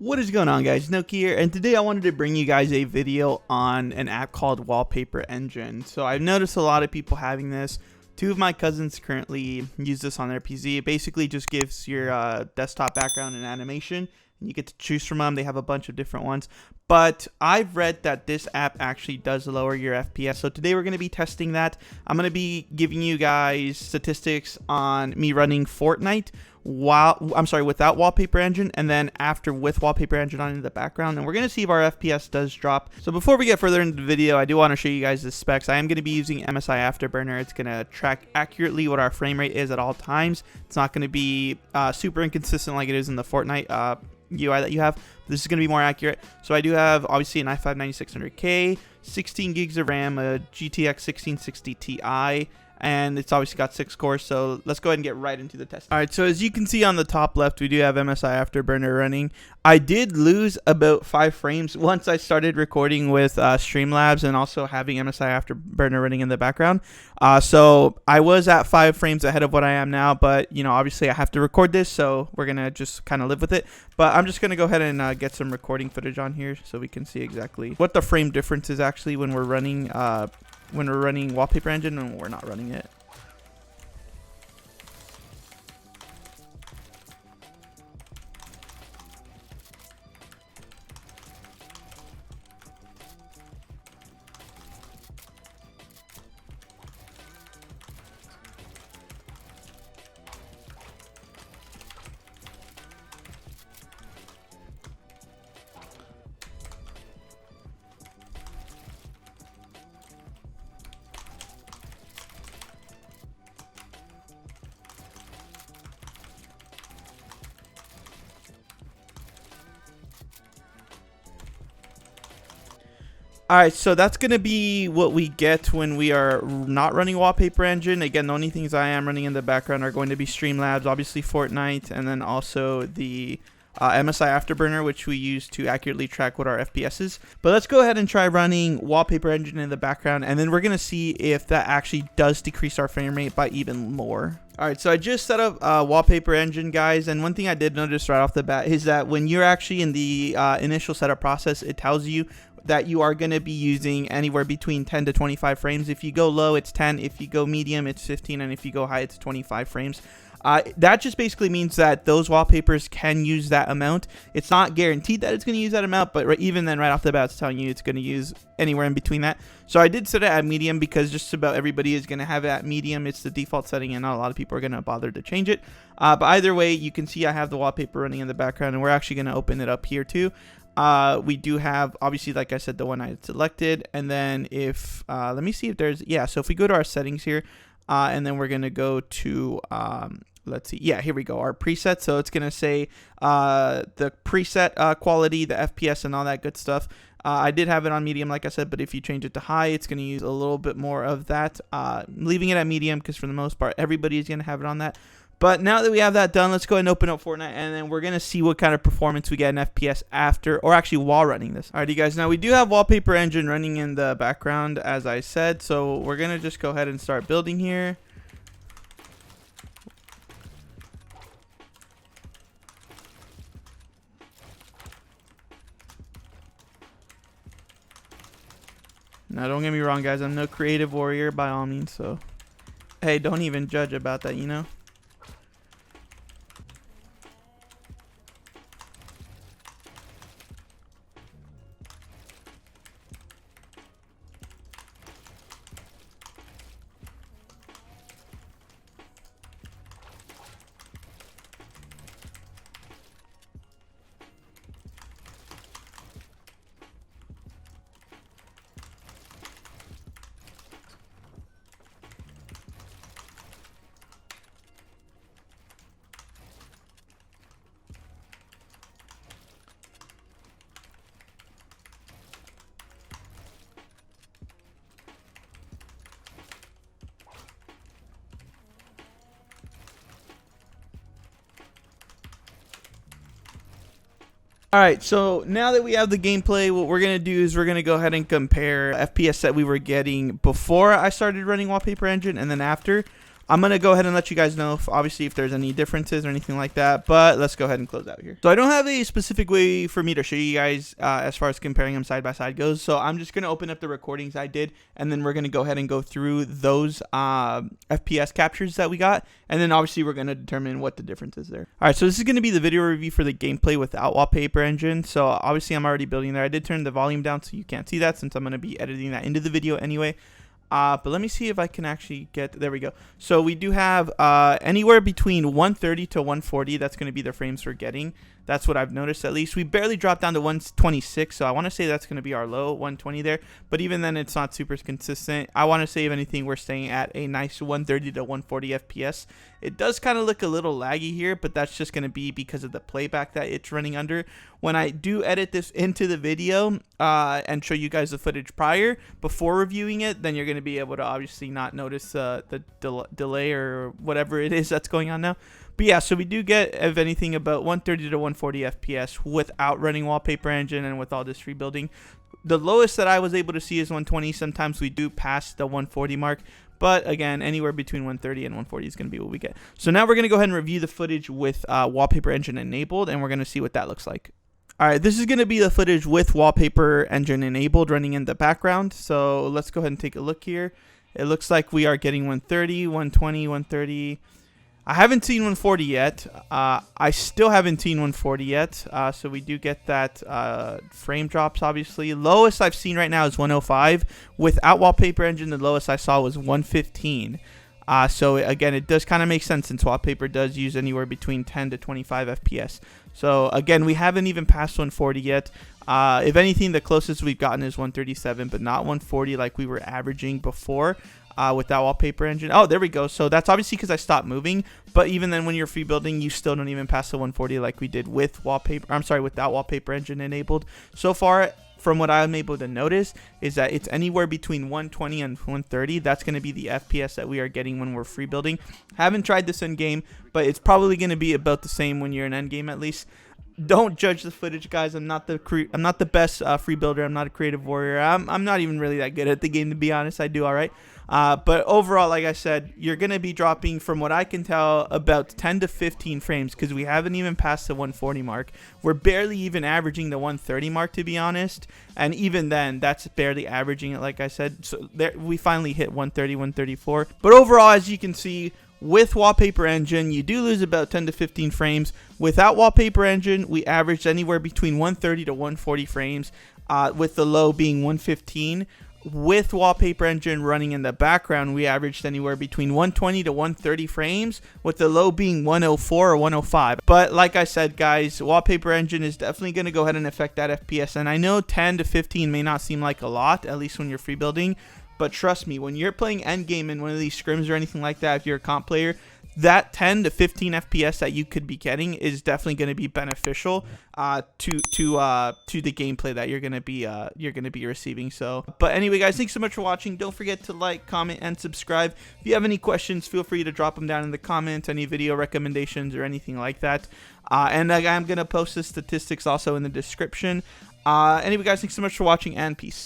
What is going on, guys? Noki here, and today I wanted to bring you guys a video on an app called Wallpaper Engine. So I've noticed a lot of people having this. Two of my cousins currently use this on their PC. It basically just gives your desktop background and animation, and you get to choose from them. They have a bunch of different ones, but I've read that this app actually does lower your FPS. So today we're going to be testing that. I'm going to be giving you guys statistics on me running Fortnite without Wallpaper Engine, and then after with Wallpaper Engine on in the background, and we're going to see if our FPS does drop. So before we get further into the video, I do want to show you guys the specs. I am going to be using MSI Afterburner. It's going to track accurately what our frame rate is at all times. It's not going to be super inconsistent like it is in the Fortnite UI that you have. This is going to be more accurate. So I do have obviously an i5 9600K, 16 gigs of RAM, a GTX 1660 Ti, and it's obviously got 6 cores. So let's go ahead and get right into the test. All right, so as you can see on the top left, we do have MSI Afterburner running. I did lose about 5 frames once I started recording with Streamlabs and also having MSI Afterburner running in the background. So I was at 5 frames ahead of what I am now, but you know, obviously I have to record this, so we're gonna just kind of live with it. But I'm just gonna go ahead and get some recording footage on here so we can see exactly what the frame difference is actually when we're running Wallpaper Engine and when we're not running it. Alright, so that's going to be what we get when we are not running Wallpaper Engine. Again, the only things I am running in the background are going to be Streamlabs, obviously Fortnite, and then also the MSI Afterburner, which we use to accurately track what our FPS is. But let's go ahead and try running Wallpaper Engine in the background, and then we're going to see if that actually does decrease our frame rate by even more. Alright, so I just set up Wallpaper Engine, guys, and one thing I did notice right off the bat is that when you're actually in the initial setup process, it tells you that you are going to be using anywhere between 10 to 25 frames. If you go low, it's 10. If you go medium, it's 15. And if you go high, it's 25 frames. That just basically means that those wallpapers can use that amount. It's not guaranteed that it's going to use that amount, but even then, right off the bat, it's telling you it's going to use anywhere in between that. So I did set it at medium because just about everybody is going to have it at medium. It's the default setting, and not a lot of people are going to bother to change it. But either way, you can see I have the wallpaper running in the background, and we're actually going to open it up here too. We do have, obviously, like I said, the one I had selected, and then if let me see if there's, yeah, so if we go to our settings here, and then we're gonna go to let's see, yeah, here we go, our presets. So it's gonna say the preset quality, the FPS, and all that good stuff. I did have it on medium, like I said, but if you change it to high, it's going to use a little bit more of that. Leaving it at medium because for the most part, everybody is going to have it on that. But now that we have that done, let's go ahead and open up Fortnite, and then we're going to see what kind of performance we get in FPS after, or actually while running this. Alrighty, guys, now we do have Wallpaper Engine running in the background, as I said, so we're going to just go ahead and start building here. Now, don't get me wrong, guys, I'm no creative warrior by all means, so hey, don't even judge about that, you know? Alright, so now that we have the gameplay, what we're going to do is we're going to go ahead and compare FPS that we were getting before I started running Wallpaper Engine and then after. I'm going to go ahead and let you guys know obviously if there's any differences or anything like that, but let's go ahead and close out here. So I don't have a specific way for me to show you guys as far as comparing them side by side goes. So I'm just going to open up the recordings I did, and then we're going to go ahead and go through those FPS captures that we got, and then obviously we're going to determine what the difference is there. All right, so this is going to be the video review for the gameplay without Wallpaper Engine. So obviously I'm already building there. I did turn the volume down so you can't see that since I'm going to be editing that into the video anyway. But let me see if I can actually get, there we go. So we do have anywhere between 130 to 140. That's going to be the frames we're getting. That's what I've noticed at least. We barely dropped down to 126, so I want to say that's going to be our low, 120 there. But even then, it's not super consistent. I want to say, if anything, we're staying at a nice 130 to 140 FPS. It does kind of look a little laggy here, but that's just going to be because of the playback that it's running under. When I do edit this into the video and show you guys the footage prior, before reviewing it, then you're going to be able to obviously not notice the delay or whatever it is that's going on now. But yeah, so we do get, if anything, about 130 to 140 FPS without running Wallpaper Engine and with all this rebuilding. The lowest that I was able to see is 120. Sometimes we do pass the 140 mark. But again, anywhere between 130 and 140 is going to be what we get. So now we're going to go ahead and review the footage with Wallpaper Engine enabled, and we're going to see what that looks like. Alright, this is going to be the footage with Wallpaper Engine enabled running in the background. So let's go ahead and take a look here. It looks like we are getting 130, 120, 130. I haven't seen 140 yet. I still haven't seen 140 yet. So we do get that frame drops, obviously. Lowest I've seen right now is 105. Without Wallpaper Engine, the lowest I saw was 115. So again, it does kind of make sense since Wallpaper does use anywhere between 10 to 25 FPS. So again, we haven't even passed 140 yet. If anything, the closest we've gotten is 137, but not 140 like we were averaging before. Without Wallpaper Engine. Oh, there we go. So that's obviously because I stopped moving. But even then, when you're free building, you still don't even pass the 140 like we did with without Wallpaper Engine enabled. So far, from what I'm able to notice, is that it's anywhere between 120 and 130. That's going to be the FPS that we are getting when we're free building. Haven't tried this in game, but it's probably going to be about the same when you're in end game at least. Don't judge the footage, guys. I'm not the best free builder. I'm not a creative warrior. I'm not even really that good at the game, to be honest. I do all right. But overall, like I said, you're going to be dropping, from what I can tell, about 10 to 15 frames because we haven't even passed the 140 mark. We're barely even averaging the 130 mark, to be honest. And even then, that's barely averaging it, like I said. So there, we finally hit 130, 134. But overall, as you can see, with Wallpaper Engine, you do lose about 10 to 15 frames. Without Wallpaper Engine, we averaged anywhere between 130 to 140 frames, with the low being 115. With Wallpaper Engine running in the background, we averaged anywhere between 120 to 130 frames, with the low being 104 or 105. But like I said, guys, Wallpaper Engine is definitely going to go ahead and affect that FPS. And I know 10 to 15 may not seem like a lot, at least when you're free building. But trust me, when you're playing endgame in one of these scrims or anything like that, if you're a comp player, that 10 to 15 FPS that you could be getting is definitely going to be beneficial to the gameplay that you're going to be receiving. So, but anyway, guys, thanks so much for watching. Don't forget to like, comment, and subscribe. If you have any questions, feel free to drop them down in the comments. Any video recommendations or anything like that. And I'm going to post the statistics also in the description. Anyway, guys, thanks so much for watching, and peace.